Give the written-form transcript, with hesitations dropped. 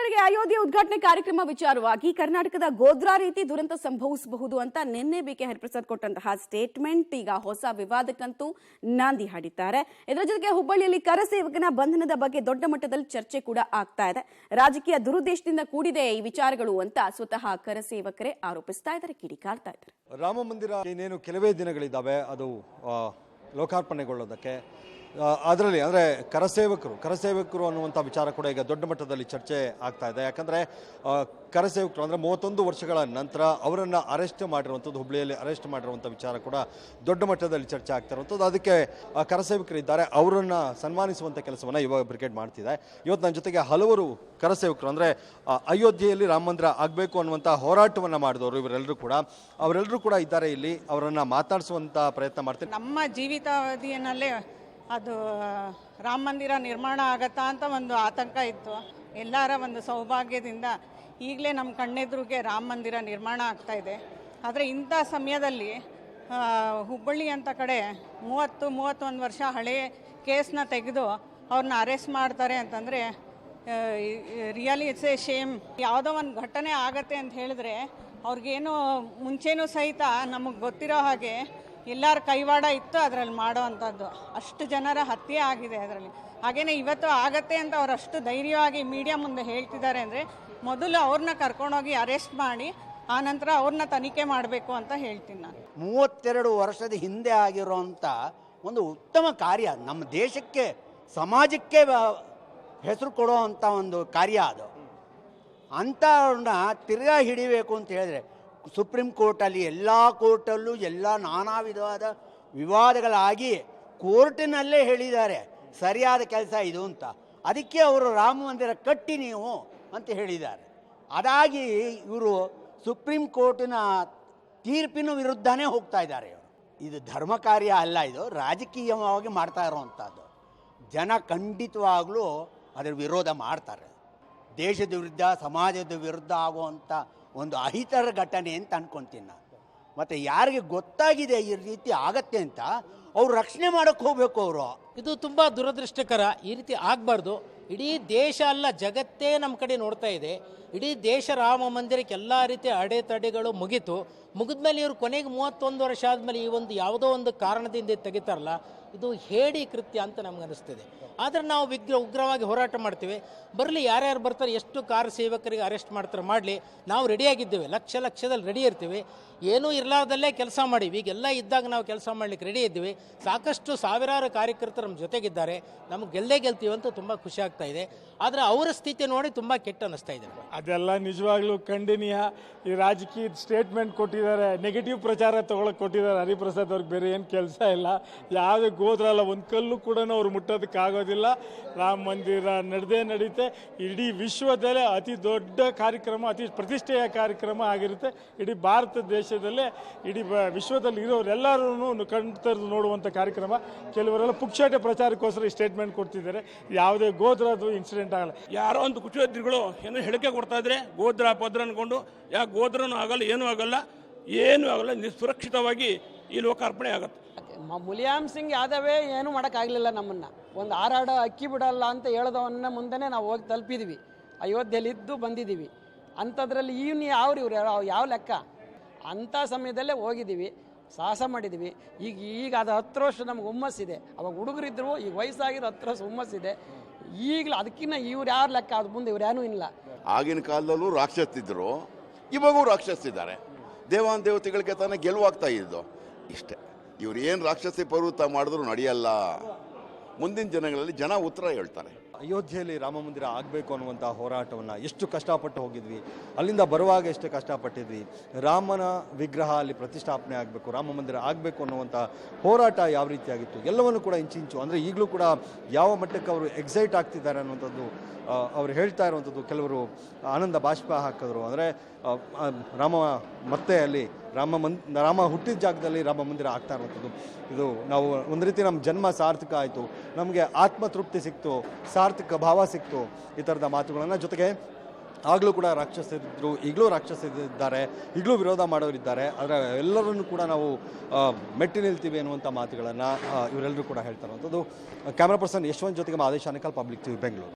ವೀಕ್ಷಕರಿಗೆ ಅಯೋಧ್ಯೆ ಉದ್ಘಾಟನೆ ಕಾರ್ಯಕ್ರಮ ವಿಚಾರವಾಗಿ ಕರ್ನಾಟಕದ ಗೋಧ್ರಾ ರೀತಿ ದುರಂತ ಸಂಭವಿಸಬಹುದು ಅಂತ ನಿನ್ನೆ ಬಿಕೆ ಹರಿಪ್ರಸಾದ್ ಕೊಟ್ಟಂತಹ ಸ್ಟೇಟ್ಮೆಂಟ್ ಈಗ ಹೊಸ ವಿವಾದಕ್ಕಂತೂ ನಾಂದಿ ಹಾಡಿದ್ದಾರೆ. ಇದರ ಜೊತೆಗೆ ಹುಬ್ಬಳ್ಳಿಯಲ್ಲಿ ಕರಸೇವಕನ ಬಂಧನದ ಬಗ್ಗೆ ದೊಡ್ಡ ಮಟ್ಟದಲ್ಲಿ ಚರ್ಚೆ ಕೂಡ ಆಗ್ತಾ ಇದೆ. ರಾಜಕೀಯ ದುರುದ್ದೇಶದಿಂದ ಕೂಡಿದೆ ಈ ವಿಚಾರಗಳು ಅಂತ ಸ್ವತಃ ಕರಸೇವಕರೇ ಆರೋಪಿಸ್ತಾ ಇದ್ದಾರೆ, ಕಿಡಿಕಾರ್ತಾ ಇದ್ದಾರೆ. ರಾಮ ಮಂದಿರ ಇನ್ನೇನು ಕೆಲವೇ ದಿನಗಳಿದ್ದಾವೆ ಅದು ಲೋಕಾರ್ಪಣೆಗೊಳ್ಳೋದಕ್ಕೆ. ಅದರಲ್ಲಿ ಅಂದರೆ ಕರಸೇವಕರು ಅನ್ನುವಂಥ ವಿಚಾರ ಕೂಡ ಈಗ ದೊಡ್ಡ ಮಟ್ಟದಲ್ಲಿ ಚರ್ಚೆ ಆಗ್ತಾ ಇದೆ. ಯಾಕಂದರೆ ಕರಸೇವಕರು ಅಂದರೆ 31 ವರ್ಷಗಳ ನಂತರ ಅವರನ್ನು ಅರೆಸ್ಟ್ ಮಾಡಿರುವಂಥದ್ದು, ಹುಬ್ಬಳ್ಳಿಯಲ್ಲಿ ಅರೆಸ್ಟ್ ಮಾಡಿರುವಂಥ ವಿಚಾರ ಕೂಡ ದೊಡ್ಡ ಮಟ್ಟದಲ್ಲಿ ಚರ್ಚೆ ಆಗ್ತಾ ಇರುವಂಥದ್ದು. ಅದಕ್ಕೆ ಕರಸೇವಕರಿದ್ದಾರೆ, ಅವರನ್ನು ಸನ್ಮಾನಿಸುವಂಥ ಕೆಲಸವನ್ನು ಇವಾಗ ಬ್ರಿಗೇಡ್ ಮಾಡ್ತಿದೆ. ಇವತ್ತು ನನ್ನ ಜೊತೆಗೆ ಹಲವರು ಕರಸೇವಕರು ಅಂದರೆ ಅಯೋಧ್ಯೆಯಲ್ಲಿ ರಾಮ ಮಂದಿರ ಆಗಬೇಕು ಅನ್ನುವಂಥ ಹೋರಾಟವನ್ನು ಮಾಡಿದವರು ಅವರೆಲ್ಲರೂ ಕೂಡ ಇದ್ದಾರೆ ಇಲ್ಲಿ. ಅವರನ್ನು ಮಾತಾಡಿಸುವಂಥ ಪ್ರಯತ್ನ ಮಾಡ್ತೀನಿ. ನಮ್ಮ ಜೀವಿತಾವಧಿಯಲ್ಲೇ ಅದು ರಾಮ ಮಂದಿರ ನಿರ್ಮಾಣ ಆಗತ್ತಾ ಅಂತ ಒಂದು ಆತಂಕ ಇತ್ತು. ಎಲ್ಲರ ಒಂದು ಸೌಭಾಗ್ಯದಿಂದ ಈಗಲೇ ನಮ್ಮ ಕಣ್ಣೆದುರಿಗೆ ರಾಮ ಮಂದಿರ ನಿರ್ಮಾಣ ಆಗ್ತಾ ಇದೆ. ಆದರೆ ಇಂಥ ಸಮಯದಲ್ಲಿ ಹುಬ್ಬಳ್ಳಿ ಅಂತ ಕಡೆ 30-31 ವರ್ಷ ಹಳೆಯ ಕೇಸ್ನ ತೆಗೆದು ಅವ್ರನ್ನ ಅರೆಸ್ಟ್ ಮಾಡ್ತಾರೆ ಅಂತಂದರೆ ರಿಯಲಿ ಇಟ್ಸ್ ಎ ಶೇಮ್. ಯಾವುದೋ ಒಂದು ಘಟನೆ ಆಗತ್ತೆ ಅಂತ ಹೇಳಿದ್ರೆ ಅವ್ರಿಗೇನು ಮುಂಚೆನೂ ಸಹಿತ ನಮಗೆ ಗೊತ್ತಿರೋ ಹಾಗೆ ಎಲ್ಲರ ಕೈವಾಡ ಇತ್ತು ಅದರಲ್ಲಿ ಮಾಡೋ ಅಂಥದ್ದು. ಅಷ್ಟು ಜನರ ಹತ್ಯೆ ಆಗಿದೆ ಅದರಲ್ಲಿ. ಹಾಗೆಯೇ ಇವತ್ತು ಆಗತ್ತೆ ಅಂತ ಅವ್ರು ಅಷ್ಟು ಧೈರ್ಯವಾಗಿ ಮೀಡಿಯಾ ಮುಂದೆ ಹೇಳ್ತಿದ್ದಾರೆ ಅಂದರೆ ಮೊದಲು ಅವ್ರನ್ನ ಕರ್ಕೊಂಡೋಗಿ ಅರೆಸ್ಟ್ ಮಾಡಿ ಆನಂತರ ಅವ್ರನ್ನ ತನಿಖೆ ಮಾಡಬೇಕು ಅಂತ ಹೇಳ್ತೀನಿ ನಾನು. 32 ವರ್ಷದ ಹಿಂದೆ ಆಗಿರೋಂಥ ಒಂದು ಉತ್ತಮ ಕಾರ್ಯ, ನಮ್ಮ ದೇಶಕ್ಕೆ ಸಮಾಜಕ್ಕೆ ಹೆಸರು ಕೊಡೋ ಅಂಥ ಒಂದು ಕಾರ್ಯ ಅದು. ಅಂಥವ್ರನ್ನ ತಿರ್ಗಾ ಹಿಡಿಬೇಕು ಅಂತ ಹೇಳಿದ್ರೆ ಸುಪ್ರೀಂ ಕೋರ್ಟಲ್ಲಿ ಎಲ್ಲ ಕೋರ್ಟಲ್ಲೂ ಎಲ್ಲ ನಾನಾ ವಿಧವಾದ ವಿವಾದಗಳಾಗಿ ಕೋರ್ಟಿನಲ್ಲೇ ಹೇಳಿದ್ದಾರೆ ಸರಿಯಾದ ಕೆಲಸ ಇದು ಅಂತ. ಅದಕ್ಕೆ ಅವರು ರಾಮ ಮಂದಿರ ಕಟ್ಟಿ ನೀವು ಅಂತ ಹೇಳಿದ್ದಾರೆ. ಅದಾಗಿ ಇವರು ಸುಪ್ರೀಂ ಕೋರ್ಟಿನ ತೀರ್ಪಿನ ವಿರುದ್ಧನೇ ಹೋಗ್ತಾ ಇದ್ದಾರೆ. ಇದು ಧರ್ಮ ಕಾರ್ಯ ಅಲ್ಲ, ಇದು ರಾಜಕೀಯವಾಗಿ ಮಾಡ್ತಾ ಇರೋವಂಥದ್ದು. ಜನ ಖಂಡಿತವಾಗಲೂ ಅದರ ವಿರೋಧ ಮಾಡ್ತಾರೆ. ದೇಶದ ವಿರುದ್ಧ ಸಮಾಜದ ವಿರುದ್ಧ ಆಗುವಂಥ ಒಂದು ಅಹಿತರ ಘಟನೆ ಅಂತ ಅನ್ಕೊತೀನಿ ನಾನು. ಮತ್ತು ಯಾರಿಗೆ ಗೊತ್ತಾಗಿದೆ ಈ ರೀತಿ ಆಗತ್ತೆ ಅಂತ ಅವ್ರು ರಕ್ಷಣೆ ಮಾಡೋಕ್ಕೆ ಹೋಗಬೇಕು. ಅವರು ಇದು ತುಂಬ ದುರದೃಷ್ಟಕರ, ಈ ರೀತಿ ಆಗಬಾರ್ದು. ಇಡೀ ದೇಶ ಅಲ್ಲ ಜಗತ್ತೇ ನಮ್ಮ ಕಡೆ ನೋಡ್ತಾ ಇದೆ. ಇಡೀ ದೇಶ ರಾಮ ಮಂದಿರಕ್ಕೆ ಎಲ್ಲ ರೀತಿಯ ಅಡೆತಡೆಗಳು ಮುಗಿದ್ಮೇಲೆ ಇವರು ಕೊನೆಗೆ 31 ವರ್ಷ ಆದಮೇಲೆ ಈ ಒಂದು ಯಾವುದೋ ಒಂದು ಕಾರಣದಿಂದ ತೆಗಿತಾರಲ್ಲ, ಇದು ಹೇಡಿ ಕೃತ್ಯ ಅಂತ ನಮ್ಗೆ ಅನಿಸ್ತಿದೆ. ಆದರೆ ನಾವು ಉಗ್ರವಾಗಿ ಹೋರಾಟ ಮಾಡ್ತೀವಿ. ಬರಲಿ, ಯಾರ್ಯಾರು ಬರ್ತಾರೆ, ಎಷ್ಟು ಕಾರ್ ಸೇವಕರಿಗೆ ಅರೆಸ್ಟ್ ಮಾಡ್ತಾರೆ ಮಾಡಲಿ, ನಾವು ರೆಡಿಯಾಗಿದ್ದೇವೆ. ಲಕ್ಷದಲ್ಲಿ ರೆಡಿ ಇರ್ತೀವಿ. ಏನೂ ಇರಲಾರ್ದಲ್ಲೇ ಕೆಲಸ ಮಾಡೀವಿ. ಈಗೆಲ್ಲ ಇದ್ದಾಗ ನಾವು ಕೆಲಸ ಮಾಡಲಿಕ್ಕೆ ರೆಡಿ ಇದ್ದೀವಿ. ಸಾಕಷ್ಟು ಸಾವಿರಾರು ಕಾರ್ಯಕರ್ತರು ನಮ್ಮ ಜೊತೆಗಿದ್ದಾರೆ. ನಮಗೆ ಗೆಲ್ತೀವಿ ಅಂತ ತುಂಬ ಖುಷಿ ಆಗ್ತಾ ಇದೆ. ಆದರೆ ಅವರ ಸ್ಥಿತಿ ನೋಡಿ ತುಂಬ ಕೆಟ್ಟ ಅನ್ನಿಸ್ತಾ ಇದೆ. ಅದೆಲ್ಲ ನಿಜವಾಗ್ಲೂ ಖಂಡನೀಯ. ಈ ರಾಜಕೀಯ ಸ್ಟೇಟ್ಮೆಂಟ್ ಕೊಟ್ಟಿದ್ದಾರೆ, ನೆಗೆಟಿವ್ ಪ್ರಚಾರ ತೊಗೊಳಕ್ಕೆ ಕೊಟ್ಟಿದ್ದಾರೆ ಹರಿಪ್ರಸಾದ್ ಅವ್ರಿಗೆ. ಬೇರೆ ಏನು ಕೆಲಸ ಇಲ್ಲ. ಯಾವುದೇ ಗೋದ್ರಲ್ಲ, ಒಂದು ಕಲ್ಲು ಕೂಡ ಅವ್ರು ಮುಟ್ಟೋದಕ್ಕಾಗೋದಿಲ್ಲ. ರಾಮ ಮಂದಿರ ನಡೀತೆ. ಇಡೀ ವಿಶ್ವದಲ್ಲೇ ಅತಿ ದೊಡ್ಡ ಕಾರ್ಯಕ್ರಮ, ಅತಿ ಪ್ರತಿಷ್ಠೆಯ ಕಾರ್ಯಕ್ರಮ ಆಗಿರುತ್ತೆ. ಇಡೀ ಭಾರತ ದೇಶದಲ್ಲೇ, ಇಡೀ ವಿಶ್ವದಲ್ಲಿ ಇರೋರೆಲ್ಲರೂ ಕಣ್ತರದು ನೋಡುವಂಥ ಕಾರ್ಯಕ್ರಮ. ಕೆಲವರೆಲ್ಲ ಪುಕ್ಷಾಟೆ ಪ್ರಚಾರಕ್ಕೋಸ್ಕರ ಈ ಸ್ಟೇಟ್ಮೆಂಟ್ ಕೊಡ್ತಿದ್ದಾರೆ. ಯಾವುದೇ ಗೋದ್ರದ್ದು ಇನ್ಸಿಡೆಂಟ್ ಆಗಲ್ಲ. ಯಾರೋ ಒಂದು ಕುಚೋದ್ರಿಗಳು ಏನೋ ಹೇಳಿಕೆ ಕೊಡ್ತಾ ಇದ್ರೆ ಗೋದ್ರ ಪದ್ರ ಅನ್ಕೊಂಡು, ಯಾಕೆ ಗೋದ್ರನೂ ಆಗಲ್ಲ, ಏನೂ ಆಗಲ್ಲ, ಸುರಕ್ಷಿತವಾಗಿ ಈ ಲೋಕಾರ್ಪಣೆ ಆಗುತ್ತೆ. ಮುಲಾಯಂ ಸಿಂಗ್ ಯಾದವೇ ಏನು ಮಾಡೋಕ್ಕಾಗಲಿಲ್ಲ. ನಮ್ಮನ್ನು ಒಂದು ಹಾರಾಡ ಅಕ್ಕಿ ಬಿಡಲ್ಲ ಅಂತ ಹೇಳೋದವನ್ನ ಮುಂದೆ ನಾವು ಹೋಗಿ ತಲುಪಿದ್ವಿ. ಅಯೋಧ್ಯೆಯಲ್ಲಿದ್ದು ಬಂದಿದ್ದೀವಿ. ಅಂಥದ್ರಲ್ಲಿ ಇವ್ರು ಯಾವ ಲೆಕ್ಕ? ಅಂಥ ಸಮಯದಲ್ಲೇ ಹೋಗಿದ್ದೀವಿ, ಸಾಹಸ ಮಾಡಿದ್ದೀವಿ. ಈಗ ಅದು 10 ವರ್ಷ ನಮ್ಗೆ ಹುಮ್ಮಸ್ಸಿದೆ. ಅವಾಗ ಹುಡುಗರಿದ್ರು, ಈಗ ವಯಸ್ಸಾಗಿರೋ 10 ವರ್ಷ ಹುಮ್ಮಸ್ಸಿದೆ. ಈಗಲೂ ಅದಕ್ಕಿಂತ ಇವ್ರು ಯಾರು ಲೆಕ್ಕ? ಅದು ಮುಂದೆ ಇವ್ರು ಏನೂ ಇಲ್ಲ. ಆಗಿನ ಕಾಲದಲ್ಲೂ ರಾಕ್ಷಸಿದ್ರು, ಇವಾಗೂ ರಾಕ್ಷಸಿದ್ದಾರೆ. ದೇವಾನ್ ದೇವತೆಗಳಿಗೆ ತಾನೇ ಗೆಲುವಾಗ್ತಾ ಇದ್ದು. ಇಷ್ಟೇ, ಇವ್ರು ಏನು ರಾಕ್ಷಸಿ ಪ್ರವೃತ್ತ ಮಾಡಿದ್ರು ನಡೆಯಲ್ಲ. ಮುಂದಿನ ದಿನಗಳಲ್ಲಿ ಜನ ಉತ್ತರ ಹೇಳ್ತಾರೆ. ಅಯೋಧ್ಯೆಯಲ್ಲಿ ರಾಮ ಮಂದಿರ ಆಗಬೇಕು ಅನ್ನುವಂಥ ಹೋರಾಟವನ್ನು ಎಷ್ಟು ಕಷ್ಟಪಟ್ಟು ಹೋಗಿದ್ವಿ, ಅಲ್ಲಿಂದ ಬರುವಾಗ ಎಷ್ಟು ಕಷ್ಟಪಟ್ಟಿದ್ವಿ. ರಾಮನ ವಿಗ್ರಹ ಅಲ್ಲಿ ಪ್ರತಿಷ್ಠಾಪನೆ ಆಗಬೇಕು, ರಾಮ ಮಂದಿರ ಆಗಬೇಕು ಅನ್ನುವಂಥ ಹೋರಾಟ ಯಾವ ರೀತಿಯಾಗಿತ್ತು ಎಲ್ಲವನ್ನು ಕೂಡ ಇಂಚಿಂಚು ಅಂದರೆ ಈಗಲೂ ಕೂಡ ಯಾವ ಮಟ್ಟಕ್ಕೆ ಅವರು ಎಕ್ಸೈಟ್ ಆಗ್ತಿದ್ದಾರೆ ಅನ್ನುವಂಥದ್ದು ಅವ್ರು ಹೇಳ್ತಾ ಇರುವಂಥದ್ದು. ಕೆಲವರು ಆನಂದ ಬಾಷ್ಪ ಹಾಕಿದ್ರು. ಅಂದರೆ ಮತ್ತೆ ಅಲ್ಲಿ ರಾಮ ಹುಟ್ಟಿದ ಜಾಗದಲ್ಲಿ ರಾಮ ಮಂದಿರ ಆಗ್ತಾ ಇರುವಂಥದ್ದು. ಇದು ನಾವು ಒಂದು ರೀತಿ ನಮ್ಮ ಜನ್ಮ ಸಾರ್ಥಕ ಆಯಿತು, ನಮಗೆ ಆತ್ಮತೃಪ್ತಿ ಸಿಕ್ತು, ಸಾರ್ಥಕ ಭಾವ ಸಿಕ್ತು, ಈ ಥರದ ಮಾತುಗಳನ್ನು. ಜೊತೆಗೆ ಆಗಲೂ ಕೂಡ ರಾಕ್ಷಸರಿದ್ದರು, ಈಗಲೂ ರಾಕ್ಷಸರಿದ್ದಾರೆ, ಈಗಲೂ ವಿರೋಧ ಮಾಡೋರಿದ್ದಾರೆ. ಆದರೆ ಎಲ್ಲರನ್ನು ಕೂಡ ನಾವು ಮೆಟ್ಟಿ ನಿಲ್ತೀವಿ ಅನ್ನುವಂಥ ಮಾತುಗಳನ್ನು ಇವರೆಲ್ಲರೂ ಕೂಡ ಹೇಳ್ತಾ ಇರುವಂಥದ್ದು. ಕ್ಯಾಮ್ರಾ ಪರ್ಸನ್ ಯಶವಂತ್ ಜೊತೆಗೆ ಮಾದೇಶ್ ಆನೇಕಲ್, ಪಬ್ಲಿಕ್ ಟಿವಿ, ಬೆಂಗಳೂರು.